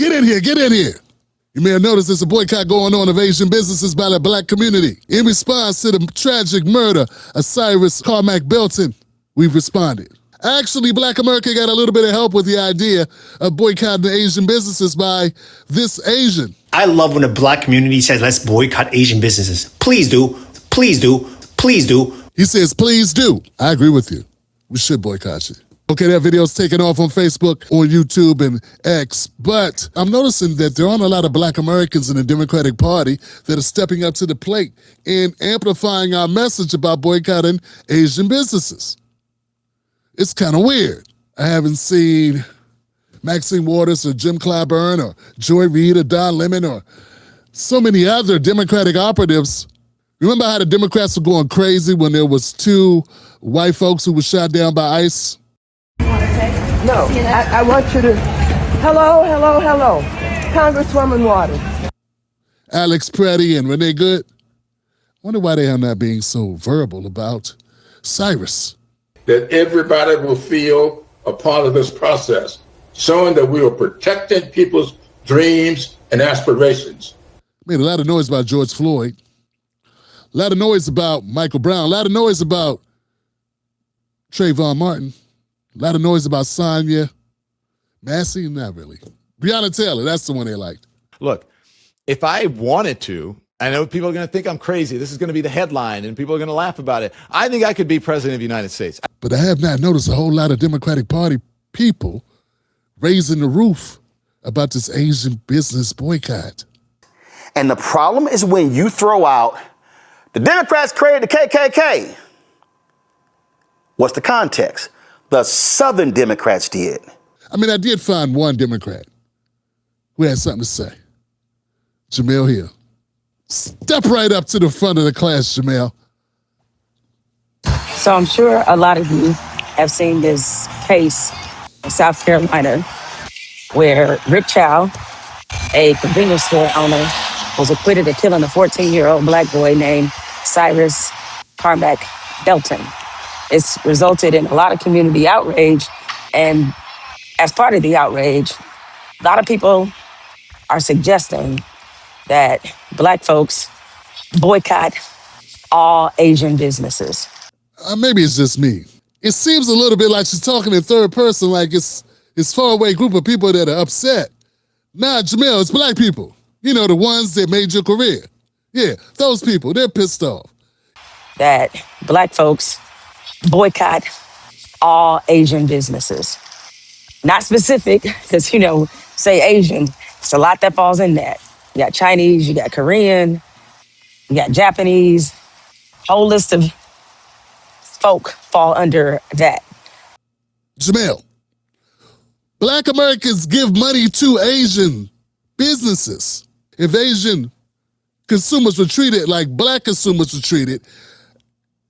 Get in here, get in here. You may have noticed there's a boycott going on of Asian businesses by the black community. In response to the tragic murder of Cyrus Carmack-Belton, we've responded. Actually, Black America got a little bit of help with the idea of boycotting the Asian businesses by this Asian. I love when the black community says, let's boycott Asian businesses. Please do, please do, please do. He says, please do. I agree with you. We should boycott you. Okay, that video's taken off on Facebook, on YouTube, and X, but I'm noticing that there aren't a lot of black Americans in the Democratic Party that are stepping up to the plate and amplifying our message about boycotting Asian businesses. It's kind of weird. I haven't seen Maxine Waters or Jim Clyburn or Joy Reid or Don Lemon or so many other Democratic operatives. Remember how the Democrats were going crazy when there was 2 white folks who were shot down by ICE? No, I want you to, hello, Congresswoman Waters. Alex Preddy and Renee Good. Wonder why they are not being so verbal about Cyrus. That everybody will feel a part of this process, showing that we are protecting people's dreams and aspirations. Made a lot of noise about George Floyd, a lot of noise about Michael Brown, a lot of noise about Trayvon Martin, a lot of noise about Sonia Massey, not really. Breonna Taylor, that's the one they liked. Look, if I wanted to, I know people are going to think I'm crazy. This is going to be the headline and people are going to laugh about it. I think I could be president of the United States. But I have not noticed a whole lot of Democratic Party people raising the roof about this Asian business boycott. And the problem is when you throw out, the Democrats created the KKK. What's the context? The Southern Democrats did. I mean, I did find one Democrat who had something to say. Jamel Hill. Step right up to the front of the class, Jamel. So I'm sure a lot of you have seen this case in South Carolina where Rick Chow, a convenience store owner, was acquitted of killing a 14-year-old black boy named Cyrus Carmack-Belton. It's resulted in a lot of community outrage, and as part of the outrage, a lot of people are suggesting that black folks boycott all Asian businesses. Maybe it's just me. It seems a little bit like she's talking in third person, like it's far away group of people that are upset. Nah, Jamel, it's black people. You know, the ones that made your career. Yeah, those people, they're pissed off. That black folks boycott all Asian businesses. Not specific, because, say Asian, it's a lot that falls in that. You got Chinese, you got Korean, you got Japanese, whole list of folk fall under that. Jamel, black Americans give money to Asian businesses. If Asian consumers were treated like black consumers were treated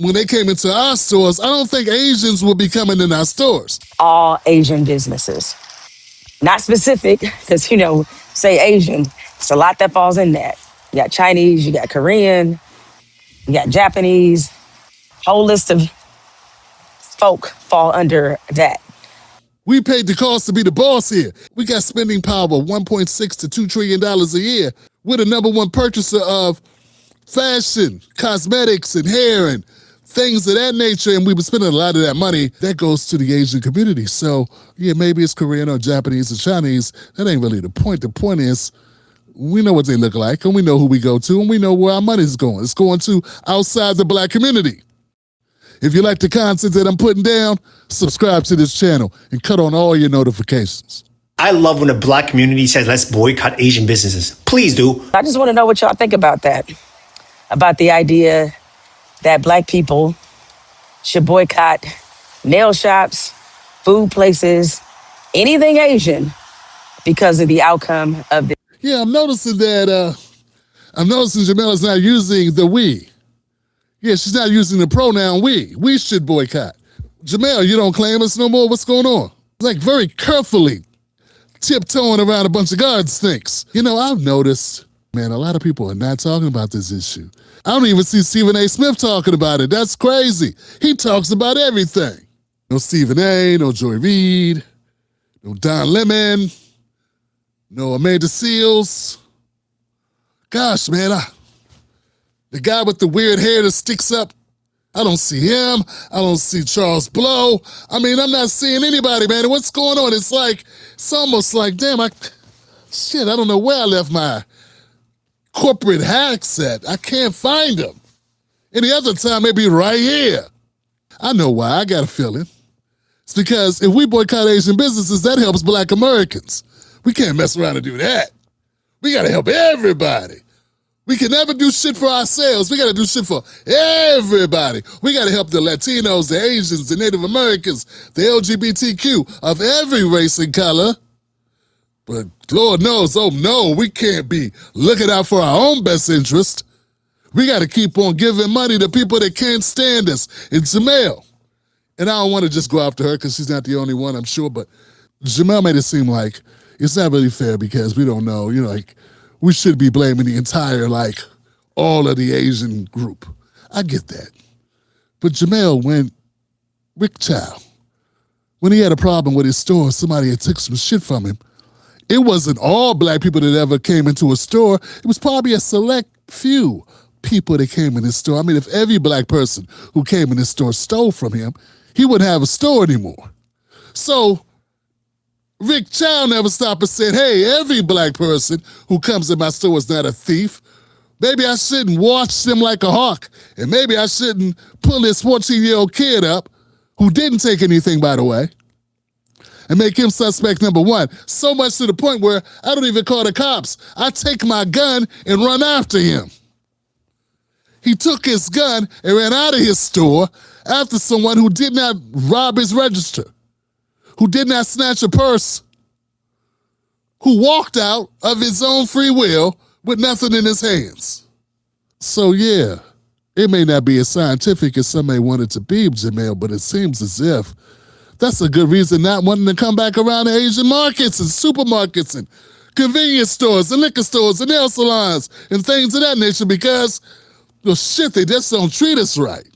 when they came into our stores, I don't think Asians will be coming in our stores. All Asian businesses. Not specific, because, say Asian, it's a lot that falls in that. You got Chinese, you got Korean, you got Japanese, whole list of folk fall under that. We paid the cost to be the boss here. We got spending power of $1.6 to $2 trillion a year. We're the #1 purchaser of fashion, cosmetics, and hair, and things of that nature, and we were spending a lot of that money. That goes to the Asian community. So, yeah, maybe it's Korean or Japanese or Chinese. That ain't really the point. The point is, we know what they look like, and we know who we go to, and we know where our money's going. It's going to outside the black community. If you like the content that I'm putting down, subscribe to this channel and cut on all your notifications. I love when the black community says, let's boycott Asian businesses. Please do. I just want to know what y'all think about that, about the idea that black people should boycott nail shops, food places, anything Asian because of the outcome of this. Yeah, I'm noticing that, Jamel is not using the we. Yeah, she's not using the pronoun we. We should boycott. Jamel, you don't claim us no more? What's going on? Like very carefully tiptoeing around a bunch of garden snakes. I've noticed, man, a lot of people are not talking about this issue. I don't even see Stephen A. Smith talking about it. That's crazy. He talks about everything. No Stephen A., no Joy Reid, no Don Lemon, No Amanda Seals. Gosh, man, the guy with the weird hair that sticks up, I don't see him. I don't see Charles Blow. I mean, I'm not seeing anybody, man. What's going on? It's almost like, damn, I don't know where I left my corporate hacks at. I can't find them. Any other time, maybe right here. I know why. I got a feeling. It's because if we boycott Asian businesses, that helps Black Americans. We can't mess around and do that. We got to help everybody. We can never do shit for ourselves. We got to do shit for everybody. We got to help the Latinos, the Asians, the Native Americans, the LGBTQ of every race and color. But Lord knows, oh no, we can't be looking out for our own best interest. We got to keep on giving money to people that can't stand us. It's Jamel. And I don't want to just go after her because she's not the only one, I'm sure. But Jamel made it seem like it's not really fair because we don't know, we should be blaming the entire, all of the Asian group. I get that. But Jamel, when Rick Chow, when he had a problem with his store, somebody had took some shit from him. It wasn't all Black people that ever came into a store. It was probably a select few people that came in his store. I mean, if every Black person who came in his store stole from him, he wouldn't have a store anymore. So Rick Chow never stopped and said, hey, every Black person who comes in my store is not a thief. Maybe I shouldn't watch them like a hawk. And maybe I shouldn't pull this 14-year-old kid up, who didn't take anything, by the way, and make him suspect number one. So much to the point where I don't even call the cops. I take my gun and run after him. He took his gun and ran out of his store after someone who did not rob his register, who did not snatch a purse, who walked out of his own free will with nothing in his hands. So yeah, it may not be as scientific as some may want it to be, Jamel, but it seems as if that's a good reason not wanting to come back around to Asian markets and supermarkets and convenience stores and liquor stores and nail salons and things of that nature because, well, shit, they just don't treat us right.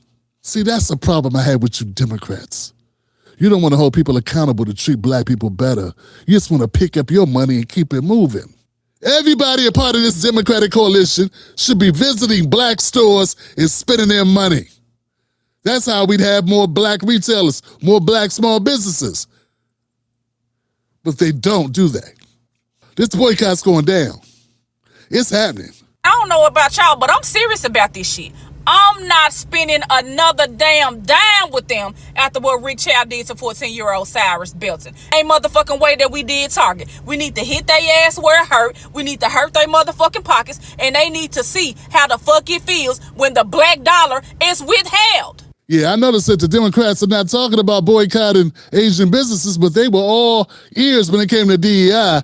See, that's the problem I had with you Democrats. You don't want to hold people accountable to treat Black people better. You just want to pick up your money and keep it moving. Everybody a part of this Democratic coalition should be visiting Black stores and spending their money. That's how we'd have more Black retailers, more Black small businesses. But they don't do that. This boycott's going down. It's happening. I don't know about y'all, but I'm serious about this shit. I'm not spending another damn dime with them after what Rick Chow did to 14-year-old Cyrus Belton. Ain't motherfucking way that we did Target. We need to hit their ass where it hurt. We need to hurt their motherfucking pockets. And they need to see how the fuck it feels when the black dollar is withheld. Yeah, I noticed that the Democrats are not talking about boycotting Asian businesses, but they were all ears when it came to DEI.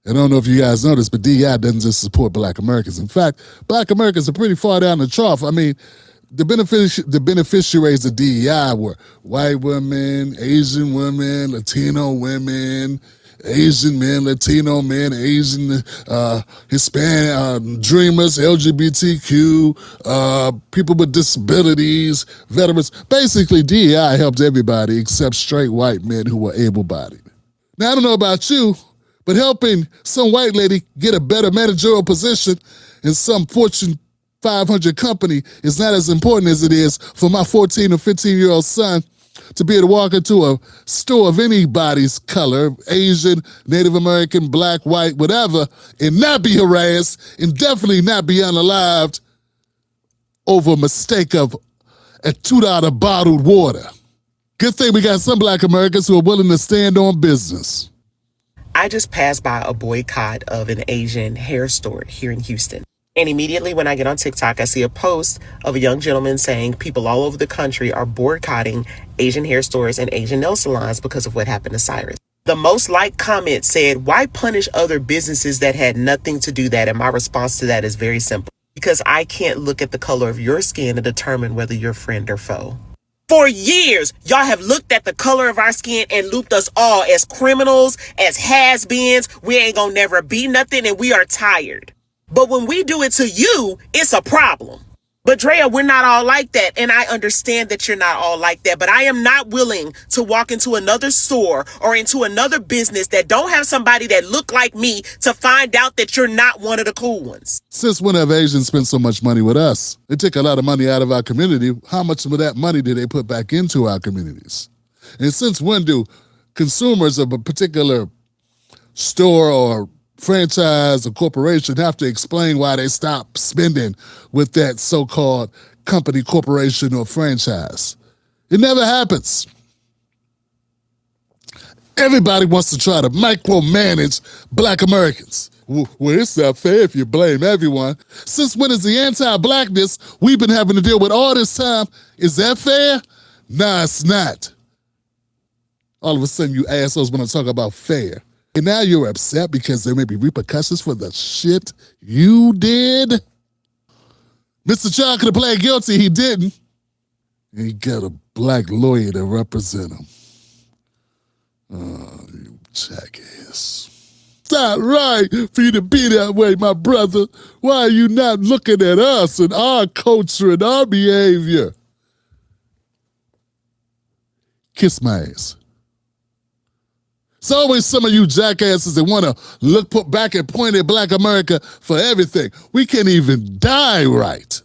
I don't know if you guys noticed, but DEI doesn't just support Black Americans. In fact, Black Americans are pretty far down the trough. I mean, the beneficiaries of DEI were white women, Asian women, Latino women, Asian men, Latino men, Asian, Hispanic, dreamers, LGBTQ, people with disabilities, veterans. Basically, DEI helped everybody except straight white men who were able-bodied. Now, I don't know about you, but helping some white lady get a better managerial position in some Fortune 500 company is not as important as it is for my 14 or 15-year-old son to be able to walk into a store of anybody's color, Asian, Native American, Black, white, whatever, and not be harassed and definitely not be unalived over a mistake of a $2 bottled water. Good thing we got some Black Americans who are willing to stand on business. I just passed by a boycott of an Asian hair store here in Houston. And immediately when I get on TikTok, I see a post of a young gentleman saying people all over the country are boycotting Asian hair stores and Asian nail salons because of what happened to Cyrus. The most liked comment said, why punish other businesses that had nothing to do that? And my response to that is very simple. Because I can't look at the color of your skin to determine whether you're friend or foe. For years, y'all have looked at the color of our skin and looped us all as criminals, as has-beens. We ain't gonna never be nothing and we are tired. But when we do it to you, it's a problem. But Drea, we're not all like that. And I understand that you're not all like that. But I am not willing to walk into another store or into another business that don't have somebody that look like me to find out that you're not one of the cool ones. Since when have Asians spent so much money with us? They take a lot of money out of our community. How much of that money do they put back into our communities? And since when do consumers of a particular store or franchise or corporation have to explain why they stop spending with that so-called company, corporation, or franchise? It never happens. Everybody wants to try to micromanage Black Americans. Well, it's not fair if you blame everyone. Since when is the anti-Blackness we've been having to deal with all this time? Is that fair? Nah, it's not. All of a sudden, you assholes want to talk about fair. And now you're upset because there may be repercussions for the shit you did? Mr. Child could have pled guilty. He didn't. He got a Black lawyer to represent him. Oh, you jackass. It's not right for you to be that way, my brother. Why are you not looking at us and our culture and our behavior? Kiss my ass. It's always some of you jackasses that want to put back and point at Black America for everything. We can't even die right.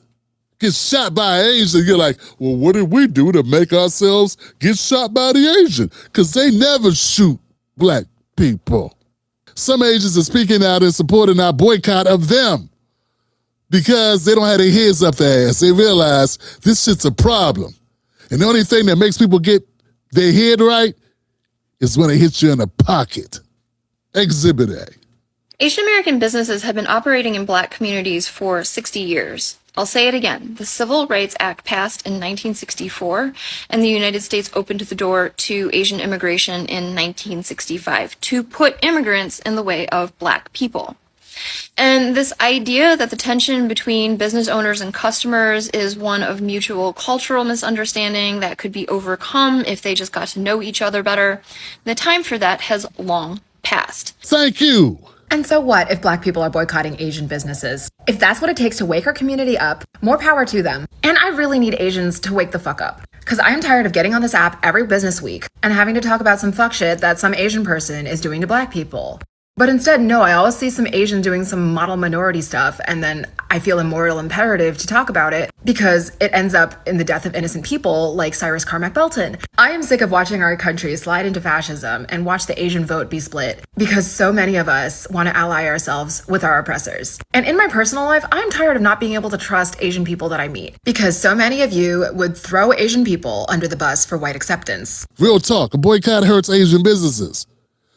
Get shot by an Asian, you're like, well, what did we do to make ourselves get shot by the Asian? Because they never shoot Black people. Some Asians are speaking out and supporting our boycott of them because they don't have their heads up their ass. They realize this shit's a problem. And the only thing that makes people get their head right is when it hits you in the pocket. Exhibit A. Asian American businesses have been operating in Black communities for 60 years. I'll say it again. The Civil Rights Act passed in 1964, and the United States opened the door to Asian immigration in 1965 to put immigrants in the way of Black people. And this idea that the tension between business owners and customers is one of mutual cultural misunderstanding that could be overcome if they just got to know each other better, the time for that has long passed. Thank you. And so what if Black people are boycotting Asian businesses? If that's what it takes to wake our community up, more power to them. And I really need Asians to wake the fuck up. Because I am tired of getting on this app every business week and having to talk about some fuck shit that some Asian person is doing to Black people. But instead, no, I always see some Asian doing some model minority stuff, and then I feel a moral imperative to talk about it because it ends up in the death of innocent people like Cyrus Carmack-Belton. I am sick of watching our country slide into fascism and watch the Asian vote be split because so many of us want to ally ourselves with our oppressors. And in my personal life, I'm tired of not being able to trust Asian people that I meet because so many of you would throw Asian people under the bus for white acceptance. Real talk, a boycott hurts Asian businesses.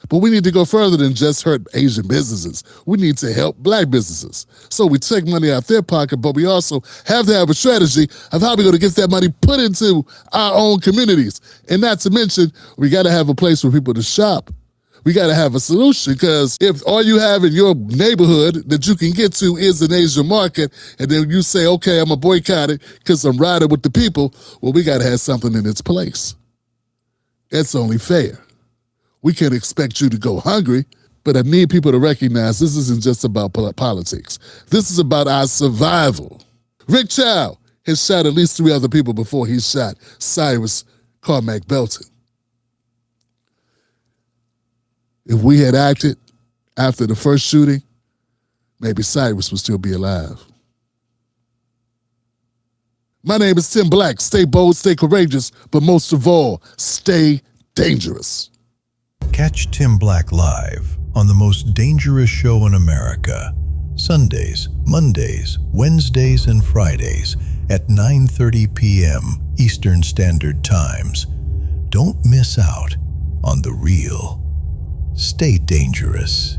But we need to go further than just hurt Asian businesses. We need to help Black businesses. So we take money out their pocket, but we also have to have a strategy of how we're going to get that money put into our own communities. And not to mention, we got to have a place for people to shop. We got to have a solution because if all you have in your neighborhood that you can get to is an Asian market, and then you say, okay, I'm going to boycott it because I'm riding with the people, well, we got to have something in its place. It's only fair. We can't expect you to go hungry, but I need people to recognize this isn't just about politics. This is about our survival. Rick Chow has shot at least 3 other people before he shot Cyrus Carmack-Belton. If we had acted after the first shooting, maybe Cyrus would still be alive. My name is Tim Black. Stay bold, stay courageous, but most of all, stay dangerous. Catch Tim Black live on the most dangerous show in America, Sundays, Mondays, Wednesdays, and Fridays at 9:30 p.m. Eastern Standard Times. Don't miss out on the real. Stay dangerous.